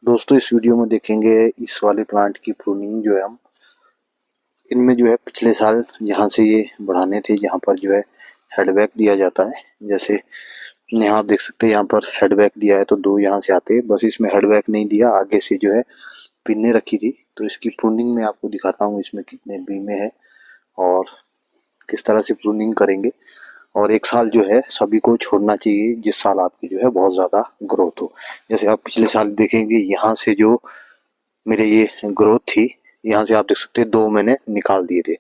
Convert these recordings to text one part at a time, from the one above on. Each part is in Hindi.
दोस्तों इस वीडियो में देखेंगे इस वाले प्लांट की प्रूनिंग जो है हम इनमें जो है पिछले साल जहाँ से ये बढ़ाने थे जहाँ पर जो है हेडबैक दिया जाता है। जैसे यहाँ आप देख सकते हैं यहाँ पर हेडबैक दिया है तो दो यहाँ से आते हैं, बस इसमें हेडबैक नहीं दिया, आगे से जो है पिन्ने रखी थी। तो इसकी प्रूनिंग में आपको दिखाता हूँ इसमें कितने बीमे हैं और किस तरह से प्रूनिंग करेंगे। और एक साल जो है सभी को छोड़ना चाहिए जिस साल आपकी जो है बहुत ज़्यादा ग्रोथ हो। जैसे आप पिछले साल देखेंगे यहाँ से जो मेरे ये ग्रोथ थी, यहाँ से आप देख सकते हैं दो मैंने निकाल दिए थे।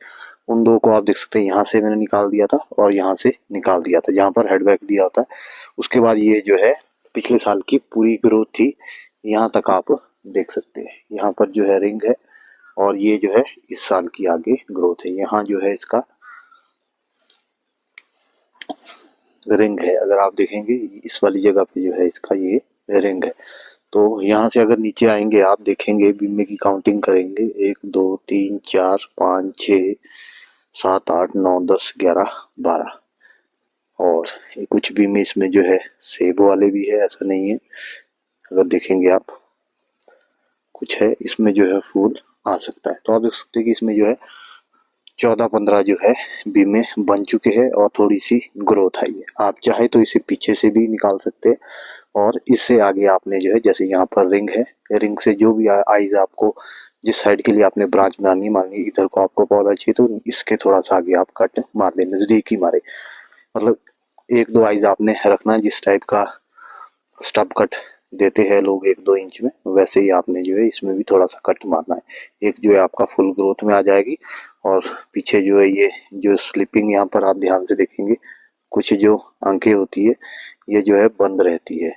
उन दो को आप देख सकते हैं यहाँ से मैंने निकाल दिया था और यहाँ से निकाल दिया था जहाँ पर हेडबैक दिया होता है। उसके बाद ये जो है पिछले साल की पूरी ग्रोथ थी, यहाँ तक आप देख सकते हैं। यहाँ पर जो है रिंग है और ये जो है इस साल की आगे ग्रोथ है। यहाँ जो है इसका रिंग है, अगर आप देखेंगे इस वाली जगह पे जो है इसका ये रिंग है। तो यहाँ से अगर नीचे आएंगे आप देखेंगे बीमे की काउंटिंग करेंगे 1 2 3 4 5 6 7 8 9 10 11 12 और कुछ बीमे इसमें जो है सेब वाले भी है, ऐसा नहीं है। अगर देखेंगे आप कुछ है इसमें जो है फूल आ सकता है। तो आप देख सकते हैं कि इसमें जो है 14-15 जो है बीमे बन चुके हैं और थोड़ी सी ग्रोथ आई है। आप चाहे तो इसे पीछे से भी निकाल सकते हैं और इससे आगे आपने जो है जैसे यहाँ पर रिंग है, रिंग से जो भी आइज आपको जिस साइड के लिए आपने ब्रांच बनानी, मान ली इधर को आपको पौधा चाहिए तो इसके थोड़ा सा आगे आप कट मार दें, नजदीक ही मारे, मतलब 1-2 आइज आपने रखना। जिस टाइप का स्टब कट देते हैं लोग 1-2 इंच में, वैसे ही आपने जो है इसमें भी थोड़ा सा कट मारना है। एक जो है आपका फुल ग्रोथ में आ जाएगी और पीछे जो है ये जो स्लिपिंग यहाँ पर आप ध्यान से देखेंगे कुछ जो आंखें होती है ये जो है बंद रहती है,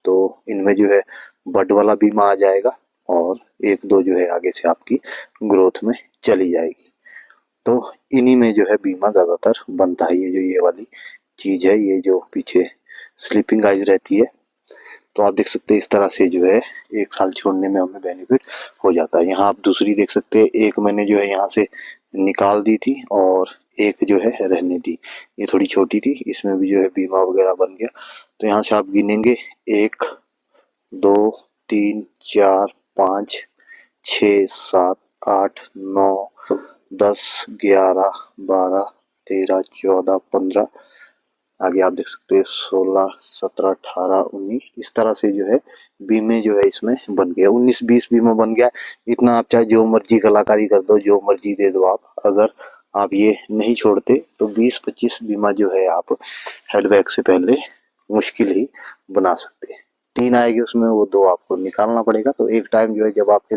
तो इनमें जो है बड वाला बीमा आ जाएगा और 1-2 जो है आगे से आपकी ग्रोथ में चली जाएगी। तो इन्हीं में जो है बीमा ज्यादातर बनता है। ये जो ये वाली चीज है, ये जो पीछे स्लीपिंग आइज रहती है, तो आप देख सकते हैं इस तरह से जो है एक साल छोड़ने में हमें बेनिफिट हो जाता है। यहाँ आप दूसरी देख सकते हैं, एक मैंने जो है यहाँ से निकाल दी थी और एक जो है रहने दी। ये थोड़ी छोटी थी, इसमें भी जो है बीमा वगैरह बन गया। तो यहाँ से आप गिनेंगे 1 2 3 4 5 6 7 8 9 10 11 12 13 14 15, आगे आप देख सकते हैं 16 17 18 19, इस तरह से जो है बीमे जो है इसमें बन गया। 19-20 बीमा बन गया। इतना आप चाहे जो मर्जी कलाकारी कर दो, जो मर्जी दे दो आप, अगर आप ये नहीं छोड़ते तो 20-25 बीमा जो है आप हेडबैक से पहले मुश्किल ही बना सकते हैं। 3 आएगी उसमें, वो 2 आपको निकालना पड़ेगा। तो एक टाइम जो है जब आपके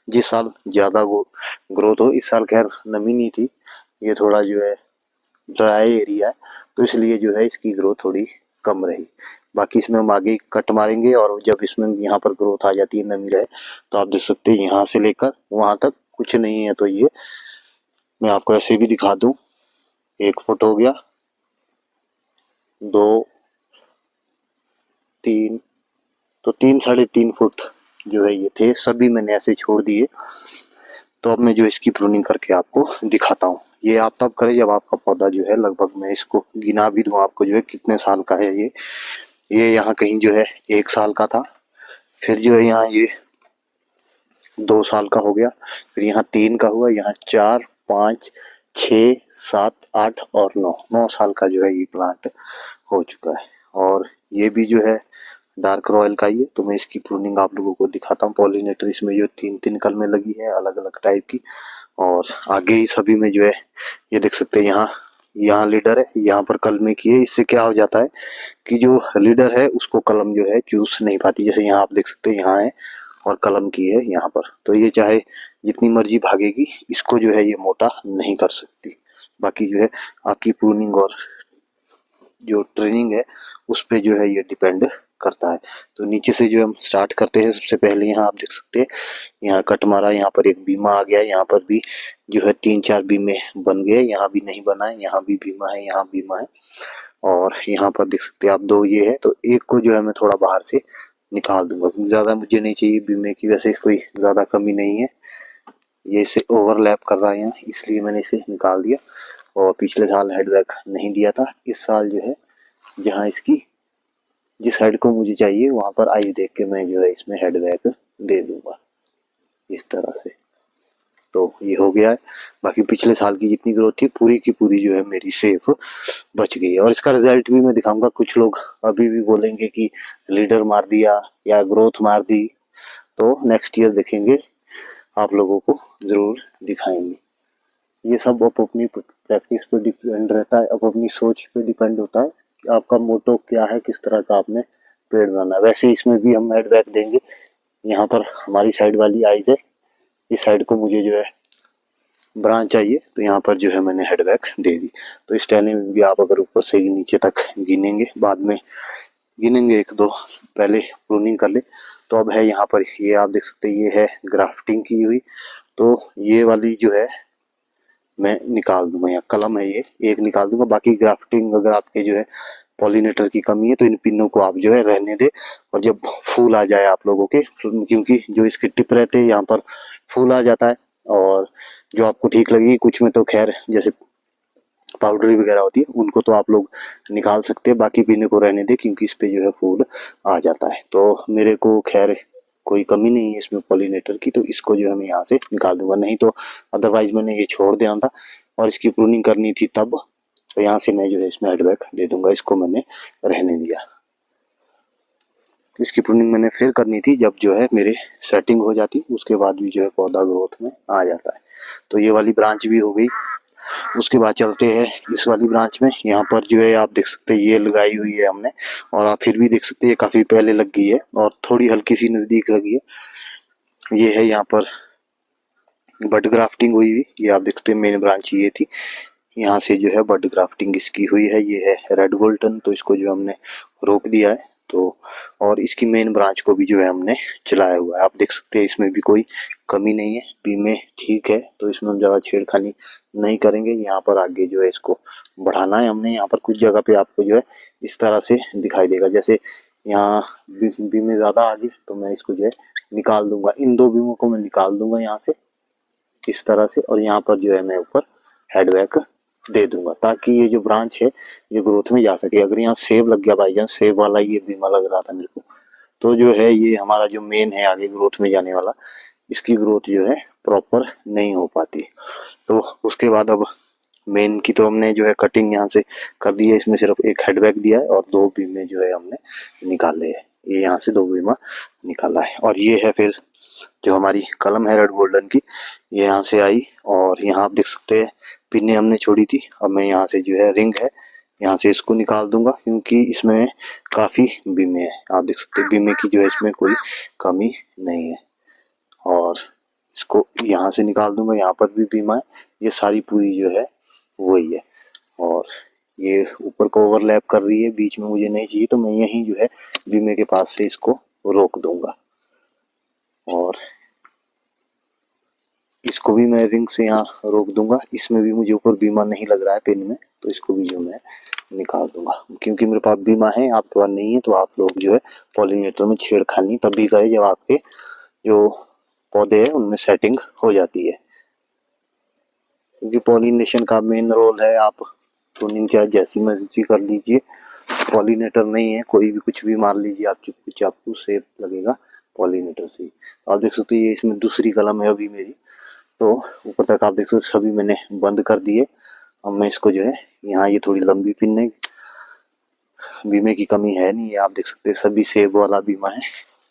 जिस साल ज्यादा ग्रोथ हो, इस साल खैर नमी नहीं थी, ये थोड़ा जो है ड्राई एरिया है तो इसलिए जो है इसकी ग्रोथ थोड़ी कम रही। बाकी इसमें हम आगे कट मारेंगे और जब इसमें यहाँ पर ग्रोथ आ जाती है, नमी रहे, तो आप देख सकते हैं यहाँ से लेकर वहां तक कुछ नहीं है। तो ये मैं आपको ऐसे भी दिखा दूं, 1 फुट हो गया, 2 3, तो 3-3.5 फुट जो है ये थे, सभी मैंने ऐसे छोड़ दिए। तो अब मैं जो इसकी प्रूनिंग करके आपको दिखाता हूँ। ये आप तब करें जब आपका पौधा जो है लगभग, मैं इसको गिना भी दूं आपको जो है कितने साल का है। ये यहाँ कहीं जो है 1 साल का था, फिर जो है यहाँ ये 2 साल का हो गया, फिर यहाँ 3 का हुआ, यहाँ 4 5 6 7 8 और 9 साल का जो है ये प्लांट हो चुका है। और ये भी जो है डार्क रॉयल का ही है। तो मैं इसकी प्रूनिंग आप लोगों को दिखाता हूँ। पॉलिनेटर इसमें जो 3-3 कलमें लगी है अलग अलग टाइप की, और आगे ही सभी में जो है ये देख सकते हैं यहाँ लीडर है, यहाँ पर कलमे की है। इससे क्या हो जाता है कि जो लीडर है उसको कलम जो है चूस नहीं पाती। जैसे यहाँ आप देख सकते हैं यहाँ है और कलम की है यहाँ पर, तो ये चाहे जितनी मर्जी भागेगी इसको जो है ये मोटा नहीं कर सकती। बाकी जो है आपकी प्रूनिंग और जो ट्रेनिंग है उस पे जो है ये डिपेंड करता है। तो नीचे से जो हम स्टार्ट करते हैं, सबसे पहले यहाँ आप देख सकते हैं यहाँ कट मारा, यहाँ पर एक बीमा आ गया, यहाँ पर भी जो है 3-4 बीमे बन गए, यहाँ भी नहीं बना है, यहाँ भी बीमा है, यहाँ बीमा है, और यहाँ पर देख सकते हैं आप 2 ये है। तो एक को जो है मैं थोड़ा बाहर से निकाल दूंगा, ज्यादा मुझे नहीं चाहिए बीमे की, वैसे कोई ज्यादा कमी नहीं है, ये इसे ओवरलैप कर रहा है यहाँ, इसलिए मैंने इसे निकाल दिया। और पिछले साल हेडबैक नहीं दिया था, इस साल जो है जहाँ इसकी जिस साइड को मुझे चाहिए वहां पर आई देख के मैं जो है इसमें हेड बैक दे दूंगा इस तरह से। तो ये हो गया है। बाकी पिछले साल की जितनी ग्रोथ थी पूरी की पूरी जो है मेरी सेफ बच गई है, और इसका रिजल्ट भी मैं दिखाऊंगा। कुछ लोग अभी भी बोलेंगे कि लीडर मार दिया या ग्रोथ मार दी, तो नेक्स्ट ईयर देखेंगे, आप लोगों को जरूर दिखाएंगे। ये सब अब अपनी प्रैक्टिस पे डिपेंड रहता है, अब अपनी सोच पे डिपेंड होता है कि आपका मोटो क्या है, किस तरह का आपने पेड़ बनाना है। वैसे इसमें भी हम हेड बैक देंगे। यहाँ पर हमारी साइड वाली आइज है, इस साइड को मुझे जो है ब्रांच चाहिए, तो यहाँ पर जो है मैंने हेड बैक दे दी। तो इस टहनी में भी आप अगर ऊपर से नीचे तक गिनेंगे, बाद में गिनेंगे एक दो, पहले प्रूनिंग कर ले। तो अब है यहाँ पर, ये आप देख सकते हैं, ये है ग्राफ्टिंग की हुई। तो ये वाली जो है मैं निकाल दूंगा, यहाँ कलम है ये एक निकाल दूंगा। बाकी ग्राफ्टिंग अगर आपके जो है पॉलिनेटर की कमी है तो इन पिनों को आप जो है रहने दे, और जब फूल आ जाए आप लोगों के, क्योंकि जो इसके टिप रहते हैं यहाँ पर फूल आ जाता है, और जो आपको ठीक लगेगी, कुछ में तो खैर जैसे पाउडरी वगैरह होती है उनको तो आप लोग निकाल सकते हैं, बाकी पीने को रहने दे क्योंकि इस पे जो है फूल आ जाता है। तो मेरे को खैर कोई कमी नहीं है इसमें पॉलिनेटर की, तो इसको जो है मैं यहाँ से निकाल दूंगा, नहीं तो अदरवाइज मैंने ये छोड़ देना था और इसकी प्रूनिंग करनी थी तब। तो यहाँ से मैं जो है इसमें हेडबैक दे दूंगा, इसको मैंने रहने दिया। इसकी प्रूनिंग मैंने फिर करनी थी जब जो है मेरे सेटिंग हो जाती, उसके बाद भी जो है पौधा ग्रोथ में आ जाता है। तो ये वाली ब्रांच भी हो गई। उसके बाद चलते हैं इस वाली ब्रांच में। यहाँ पर जो है आप देख सकते हैं ये लगाई हुई है हमने, और आप फिर भी देख सकते हैं ये काफी पहले लग गई है और थोड़ी हल्की सी नजदीक लगी है। ये है यहाँ पर बड ग्राफ्टिंग हुई हुई, ये आप देख सकते हैं मेन ब्रांच ये थी, यहाँ से जो है बड ग्राफ्टिंग इसकी हुई है। ये है रेड गोल्डन, तो इसको जो हमने रोक दिया है। तो और इसकी मेन ब्रांच को भी जो है हमने चलाया हुआ है, आप देख सकते हैं इसमें भी कोई कमी नहीं है, बीमे ठीक है, तो इसमें हम ज़्यादा छेड़खानी नहीं करेंगे। यहाँ पर आगे जो है इसको बढ़ाना है हमने, यहाँ पर कुछ जगह पे आपको जो है इस तरह से दिखाई देगा, जैसे यहाँ बीमे ज़्यादा आ गई तो मैं इसको जो है निकाल दूंगा, इन दो बीमों को मैं निकाल दूंगा यहाँ से इस तरह से, और यहाँ पर जो है मैं ऊपर हेडबैक दे दूंगा ताकि ये जो ब्रांच है ये ग्रोथ में जा सके। अगर यहाँ सेब लग गया भाई जान, सेब वाला ये बीमा लग रहा था मेरे को, तो जो है ये हमारा जो मेन है आगे ग्रोथ में जाने वाला, इसकी ग्रोथ जो है प्रॉपर नहीं हो पाती। तो उसके बाद अब मेन की तो हमने जो है कटिंग यहाँ से कर दी है, इसमें सिर्फ एक हेडबैक दिया है और दो बीमे जो है हमने निकाले हैं, ये यहाँ से दो बीमा निकाला है। और ये है फिर जो हमारी कलम है रेड गोल्डन की, ये यहाँ से आई, और यहाँ आप देख सकते हैं पिने हमने छोड़ी थी। अब मैं यहाँ से जो है रिंग है यहाँ से इसको निकाल दूंगा क्योंकि इसमें काफी बीमे है, आप देख सकते हैं बीमे की जो है इसमें कोई कमी नहीं है, और इसको यहाँ से निकाल दूंगा। यहाँ पर भी बीमा है, ये सारी पूरी जो है वही है, और ये ऊपर को ओवरलैप कर रही है, बीच में मुझे नहीं चाहिए, तो मैं यहीं जो है बीमे के पास से इसको रोक दूंगा। और इसको भी मैं रिंग से यहाँ रोक दूंगा, इसमें भी मुझे ऊपर बीमा नहीं लग रहा है पिन में, तो इसको भी जो मैं निकाल दूंगा। क्योंकि मेरे पास बीमा है, आपके पास नहीं है, तो आप लोग जो है पॉलिनेटर में छेड़खानी तभी करें जब आपके जो पौधे हैं उनमें सेटिंग हो जाती है, क्योंकि पॉलिनेशन का मेन रोल है। आप प्रूनिंग चाहे जैसी मर्जी कर लीजिए, पॉलिनेटर नहीं है कोई भी कुछ भी मार लीजिए आप, कुछ आपको सेफ लगेगा पॉलिनेटर से। आप देख सकते हैं ये इसमें दूसरी कलम है अभी मेरी, तो ऊपर तक आप देख सकते सभी मैंने बंद कर दिए। अब मैं इसको जो है यहाँ, ये थोड़ी लंबी पिन है, बीमे की कमी है नहीं, ये आप देख सकते हैं सभी सेब वाला बीमा है,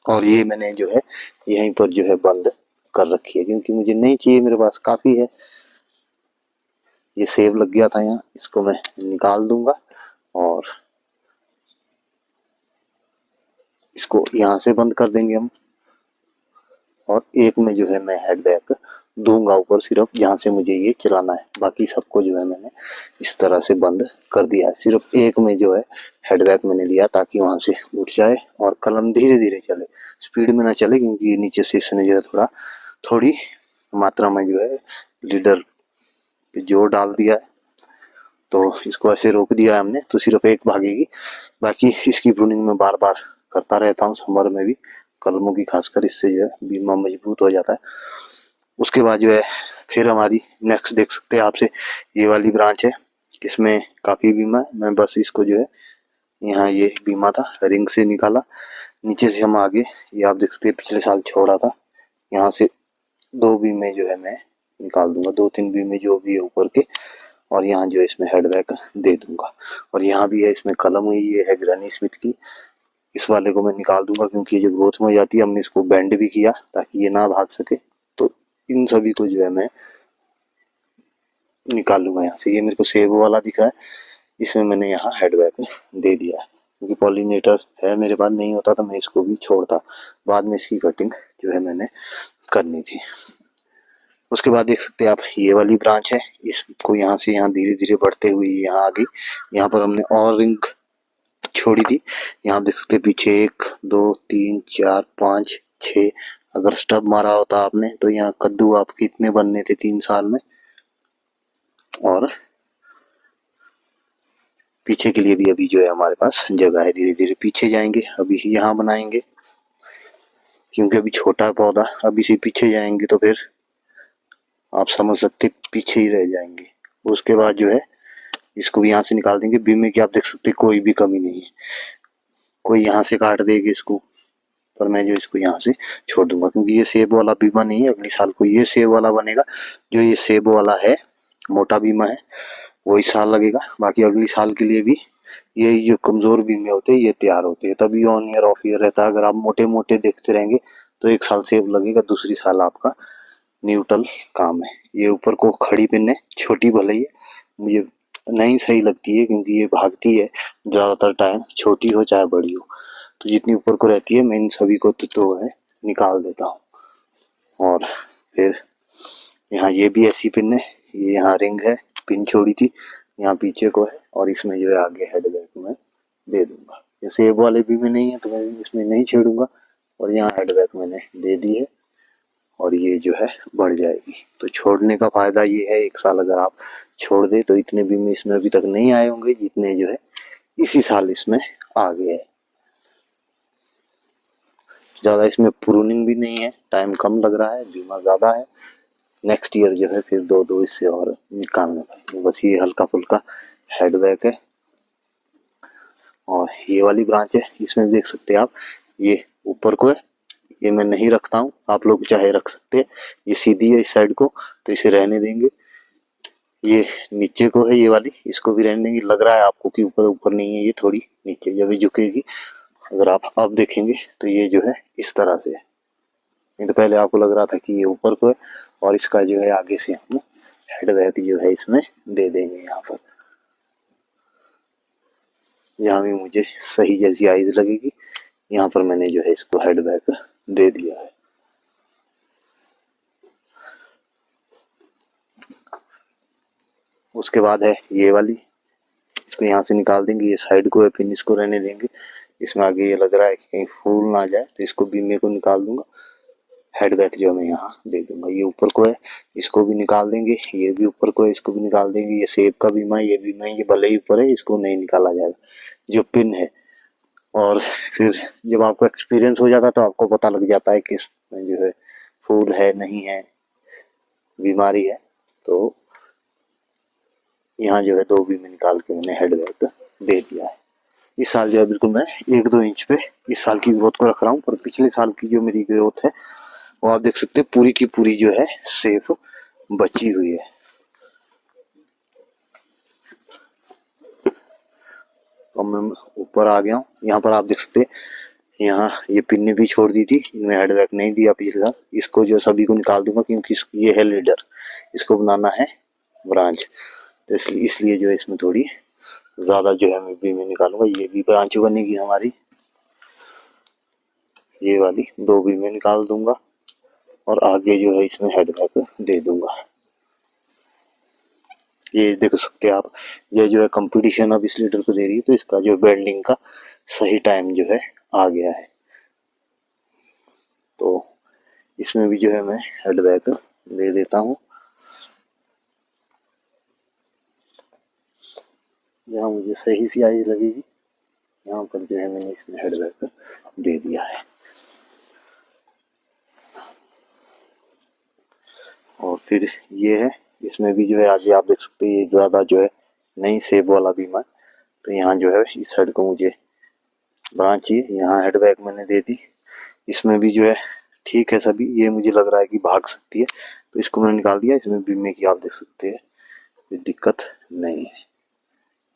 और ये मैंने जो है यहीं पर जो है बंद कर रखी है क्योंकि मुझे नहीं चाहिए, मेरे पास काफी है। ये सेब लग गया था यहाँ, इसको मैं निकाल दूंगा और इसको यहाँ से बंद कर देंगे हम, और एक में जो है मैं हेडबैक दूंगा ऊपर, सिर्फ जहाँ से मुझे ये चलाना है, बाकी सबको जो है मैंने इस तरह से बंद कर दिया है। सिर्फ एक में जो है हेडबैक मैंने दिया ताकि वहां से उठ जाए और कलम धीरे धीरे चले, स्पीड में ना चले, क्योंकि नीचे से इसने जो है थोड़ी मात्रा में जो है लीडर पे जोर डाल दिया है, तो इसको ऐसे रोक दिया है हमने, तो सिर्फ एक भागेगी। बाकी इसकी प्रूनिंग में बार बार करता रहता हूँ समर में भी, कलमों की खासकर, इससे जो है बीमा मजबूत हो जाता है। उसके बाद जो है फिर हमारी नेक्स्ट देख सकते हैं आपसे ये वाली ब्रांच है, इसमें काफी बीमा है, मैं बस इसको जो है यहाँ ये बीमा था, रिंग से निकाला। नीचे से हम आगे, ये आप देख सकते हैं पिछले साल छोड़ा था, यहाँ से 2 बीमे जो है मैं निकाल दूंगा, 2-3 बीमे जो भी है ऊपर के, और यहाँ जो है इसमें हेडबैग दे दूंगा। और यहाँ भी है इसमें कलम हुई, ये है ग्रैनी स्मिथ की, इस वाले को मैं निकाल दूंगा क्योंकि ये जो ग्रोथ में हो जाती है, हमने इसको बेंड भी किया ताकि ये ना भाग सके। तो इन सभी को जो है मैं निकाल लूंगा यहाँ से। ये मेरे को सेब वाला दिख रहा है, इसमें मैंने यहाँ हेडबैग दे दिया है क्योंकि पॉलिनेटर है मेरे पास, नहीं होता तो मैं इसको भी छोड़ता, बाद में इसकी कटिंग जो है मैंने करनी थी। उसके बाद देख सकते हैं आप ये वाली ब्रांच है, इसको यहाँ से यहाँ धीरे धीरे बढ़ते हुए यहाँ आ गई। यहाँ पर हमने और रिंग छोड़ी थी, यहाँ देख सकते हैं पीछे 1 2 3 4 5 6, अगर स्टब मारा होता आपने तो यहाँ कद्दू आपके इतने बनने थे 3 साल में। और पीछे के लिए भी अभी जो है हमारे पास जगह है, धीरे धीरे पीछे जाएंगे, अभी यहाँ बनाएंगे क्योंकि अभी छोटा है पौधा, अभी से पीछे जाएंगे तो फिर आप समझ सकते पीछे ही रह जाएंगे। उसके बाद जो है इसको भी यहाँ से निकाल देंगे। बीमे की आप देख सकते कोई भी कमी नहीं है, कोई यहाँ से काट देगी इसको, पर मैं जो इसको यहाँ से छोड़ दूंगा क्योंकि ये सेब वाला बीमा नहीं है, अगले साल को ये सेब वाला बनेगा। जो ये सेब वाला है मोटा बीमा है वो इस साल लगेगा, बाकी अगले साल के लिए भी ये जो कमजोर बीमे होते हैं ये तैयार होते हैं, तभी ऑन ईयर ऑफ ईयर रहता है। अगर आप मोटे मोटे देखते रहेंगे तो एक साल सेब लगेगा, दूसरी साल आपका न्यूट्रल काम है। ये ऊपर को खड़ी पिन है, छोटी भले ही मुझे नहीं सही लगती है क्योंकि ये भागती है ज्यादातर टाइम, छोटी हो चाहे बड़ी हो, तो जितनी ऊपर को रहती है मैं इन सभी को तो है निकाल देता हूँ। और फिर यहाँ ये भी ऐसी पिन है, ये यहाँ रिंग है, पिन छोड़ी थी, यहाँ पीछे को है, और इसमें जो है आगे हेडबैग में दे दूंगा। ये सेब वाले भी में नहीं है तो मैं इसमें नहीं छेड़ूंगा, और यहाँ हेडबैग मैंने दे दी है और ये जो है बढ़ जाएगी। तो छोड़ने का फायदा ये है, 1 साल अगर आप छोड़ दे तो इतने बीमे इसमें अभी तक नहीं आए होंगे जितने जो है इसी साल इसमें आ गए हैं। ज्यादा इसमें प्रूनिंग भी नहीं है, टाइम कम लग रहा है, बीमा ज्यादा है। नेक्स्ट ईयर जो है फिर 2-2 इससे और निकालने पड़ेंगे। बस ये हल्का फुल्का हेडबैग है। और ये वाली ब्रांच है, इसमें देख सकते हैं आप ये ऊपर को है, ये मैं नहीं रखता हूँ, आप लोग चाहे रख सकते हैं। ये सीधी है इस साइड को तो इसे रहने देंगे। ये नीचे को है ये वाली, इसको भी रहने देंगे। लग रहा है आपको कि ऊपर ऊपर नहीं है, ये थोड़ी नीचे जब ये झुकेगी, अगर आप अब देखेंगे तो ये जो है इस तरह से है, नहीं तो पहले आपको लग रहा था कि ये ऊपर को है। और इसका जो है आगे से हम हेडबैग जो है इसमें दे देंगे। यहाँ पर यहाँ भी मुझे सही जैसी आइज लगेगी, यहाँ पर मैंने जो है इसको हेडबैग दे दिया है। उसके बाद है ये वाली, इसको यहाँ से निकाल देंगे, ये साइड को है, फिर इसको रहने देंगे। इसमें आगे ये लग रहा है कि कहीं फूल ना जाए तो इसको बीमे को निकाल दूंगा, हेडबैग जो मैं यहाँ दे दूंगा। ये ऊपर को है, इसको भी निकाल देंगे, ये भी ऊपर को है, इसको भी निकाल देंगे। ये सेब का बीमा है, ये बीमा है, ये भले ही ऊपर है, इसको नहीं निकाला जाएगा, जो पिन है। और फिर जब आपको एक्सपीरियंस हो जाता है तो आपको पता लग जाता है कि इसमें जो है फूल है नहीं है, बीमारी है। तो यहाँ जो है 2 बीमे निकाल के मैंने हेडबैग दे दिया है। इस साल जो है बिल्कुल मैं 1-2 इंच पे इस साल की ग्रोथ को रख रहा हूँ, पर पिछले साल की जो मेरी ग्रोथ है वो आप देख सकते हैं पूरी की पूरी जो है सेफ बची हुई है। तो मैं ऊपर आ गया हूँ, यहाँ पर आप देख सकते हैं यहाँ ये पिन भी छोड़ दी थी, इनमें हेडबैग नहीं दिया पिछले साल। इसको जो सभी को निकाल दूंगा क्योंकि ये है लीडर, इसको बनाना है ब्रांच, तो इसलिए जो है इसमें थोड़ी ज्यादा जो है मैं बीमे निकालूंगा। ये भी ब्रांच बनेगी हमारी, ये वाली 2 बीमे निकाल दूंगा और आगे जो है इसमें हेडबैग दे दूंगा। ये देख सकते हैं आप, ये जो है कंपटीशन अब इस लीडर को दे रही है, तो इसका जो बेल्डिंग का सही टाइम जो है आ गया है। तो इसमें भी जो है मैं हेडबैग दे देता हूँ। यहाँ मुझे सही सी आइज लगेगी, यहाँ पर जो है मैंने इसमें हेडबैग दे दिया है। और फिर ये है, इसमें भी जो है आगे आप देख सकते हैं ये ज्यादा जो है नहीं सेब वाला बीमा है, तो यहाँ जो है इस साइड को मुझे ब्रांच चाहिए। यहाँ हेड बैक मैंने दे दी। इसमें भी जो है ठीक है सभी, ये मुझे लग रहा है कि भाग सकती है, तो इसको मैंने निकाल दिया। इसमें बीमे की आप देख सकते हैं कोई दिक्कत नहीं है,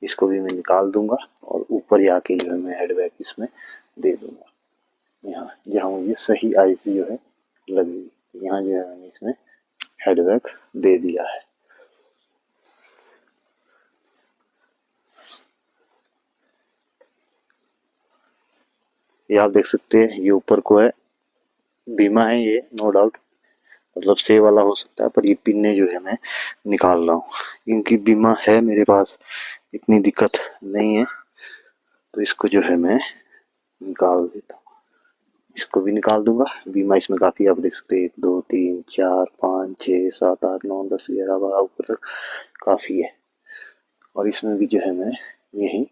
इसको भी मैं निकाल दूंगा और ऊपर ही आके जो है मैं हेड बैक इसमें दे दूंगा। यहाँ जहाँ मुझे सही आईसी जो है लगेगी, यहाँ जो है मैंने इसमें हेड बैक दे दिया है। ये आप देख सकते हैं, ये ऊपर को है बीमा है, ये नो डाउट मतलब से वाला हो सकता है, पर ये पिन्ने जो है मैं निकाल रहा हूँ। इनकी बीमा है मेरे पास, इतनी दिक्कत नहीं है, तो इसको जो है मैं निकाल देता हूँ। इसको भी निकाल दूंगा। बीमा इसमें काफी आप देख सकते हैं 1 2 3 4 5 6 7 8 9 10 11 12 ऊपर तक काफी है। और इसमें भी जो है मैं यही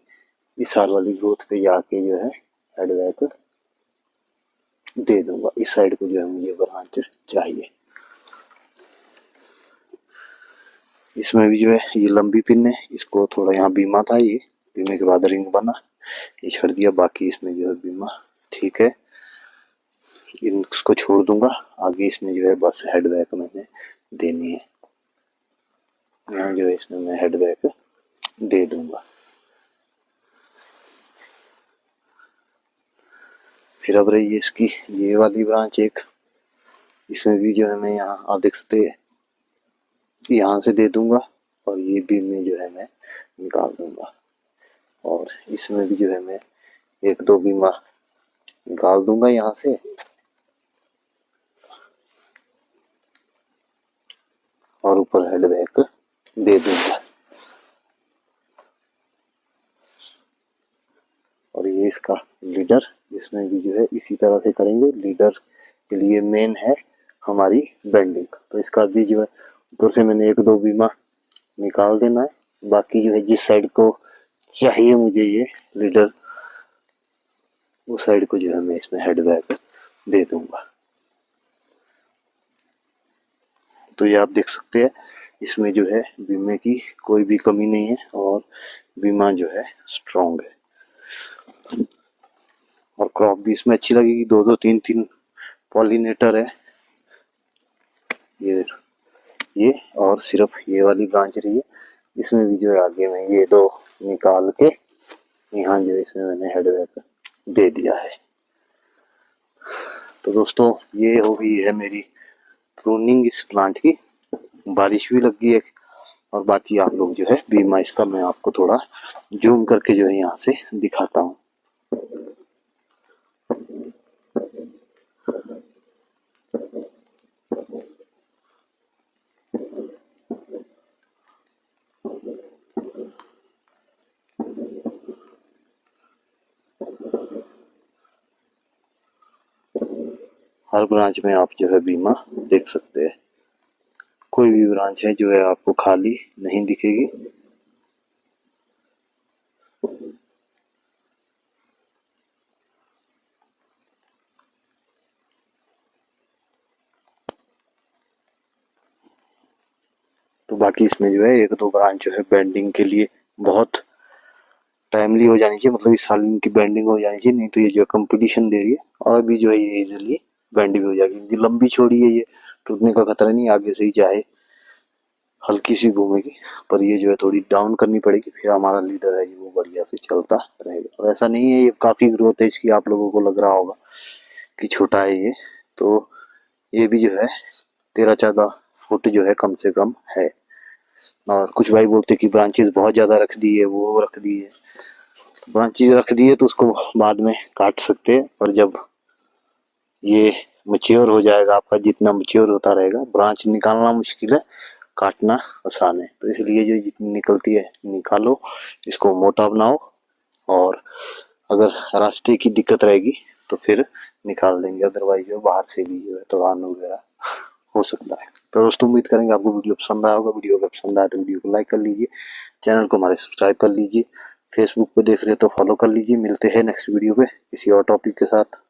इस साल वाली ग्रोथ पे जाके जो है हेड बैक दे दूंगा। इस साइड को जो है मुझे ब्रांच चाहिए। इसमें भी जो है ये लंबी पिन है, इसको थोड़ा यहाँ बीमा था, ये बीमे के बाद रिंग बना, ये छड़ दिया। बाकी इसमें जो है बीमा ठीक है, इसको छोड़ दूंगा। आगे इसमें जो है बस हेड बैक मैंने देनी है। यहाँ जो है इसमें मैं हेड बैक दे दूंगा। फिर अब रही है इसकी ये वाली ब्रांच एक, इसमें भी जो है मैं यहाँ आप देख सकते हैं यहाँ से दे दूंगा और ये भी में जो है मैं निकाल दूंगा। और इसमें भी जो है मैं 1 2 बीमा निकाल दूंगा यहाँ से, और ऊपर हेड बैक दे दूंगा। और ये इसका लीडर, इसमें भी जो है इसी तरह से करेंगे। लीडर के लिए मेन है हमारी बेंडिंग, तो इसका भी जो है ऊपर से मैंने 1 2 बीमा निकाल देना है। बाकी जो है जिस साइड को चाहिए मुझे ये लीडर, उस साइड को जो है मैं इसमें हेड बैक दे दूंगा। तो ये आप देख सकते हैं इसमें जो है बीमे की कोई भी कमी नहीं है और बीमा जो है स्ट्रॉन्ग है। और क्रॉप भी इसमें अच्छी लगेगी, 2 2 3 3 पॉलिनेटर है ये और सिर्फ ये वाली ब्रांच रही है। इसमें भी जो है आगे में ये 2 निकाल के यहाँ जो इसमें मैंने हेड बैक दे दिया है। तो दोस्तों ये हो गई है मेरी प्रूनिंग इस प्लांट की। बारिश भी लग गई है और बाकी आप लोग जो है बीमा इसका मैं आपको थोड़ा जूम करके जो है यहाँ से दिखाता हूँ। हर ब्रांच में आप जो है बीमा देख सकते हैं, कोई भी ब्रांच है जो है आपको खाली नहीं दिखेगी। तो बाकी इसमें जो है 1 2 ब्रांच जो है बेंडिंग के लिए बहुत टाइमली हो जानी चाहिए, मतलब इस साल इनकी बेंडिंग हो जानी चाहिए, नहीं तो ये जो कंपटीशन दे रही है और अभी जो है ये इजीली बेंड भी हो जाएगी क्योंकि लंबी छोड़ी है, ये टूटने का खतरा नहीं, आगे से ही चाहे हल्की सी घूमेगी, पर ये जो है थोड़ी डाउन करनी पड़ेगी, फिर हमारा लीडर है वो बढ़िया से चलता रहेगा। और ऐसा नहीं है ये काफी ग्रोथ है इसकी, आप लोगों को लग रहा होगा कि छोटा है ये, तो ये भी जो है 13 14 फुट जो है कम से कम है। और कुछ भाई बोलते कि ब्रांचेस बहुत ज्यादा रख दी है, वो रख दी है, ब्रांचेस रख दी है तो उसको बाद में काट सकते हैं, पर जब ये मैच्योर हो जाएगा आपका, जितना मैच्योर होता रहेगा, ब्रांच निकालना मुश्किल है, काटना आसान है। तो इसलिए जो जितनी निकलती है निकालो, इसको मोटा बनाओ, और अगर रास्ते की दिक्कत रहेगी तो फिर निकाल देंगे, अदरवाइज जो बाहर से भी जो है तोड़ान वगैरह हो सकता है। तो दोस्तों उम्मीद करेंगे आपको वीडियो पसंद आया होगा। वीडियो अगर पसंद आया तो वीडियो को लाइक कर लीजिए, चैनल को हमारे सब्सक्राइब कर लीजिए, फेसबुक पे देख रहे हो तो फॉलो कर लीजिए। मिलते हैं नेक्स्ट वीडियो पे किसी और टॉपिक के साथ।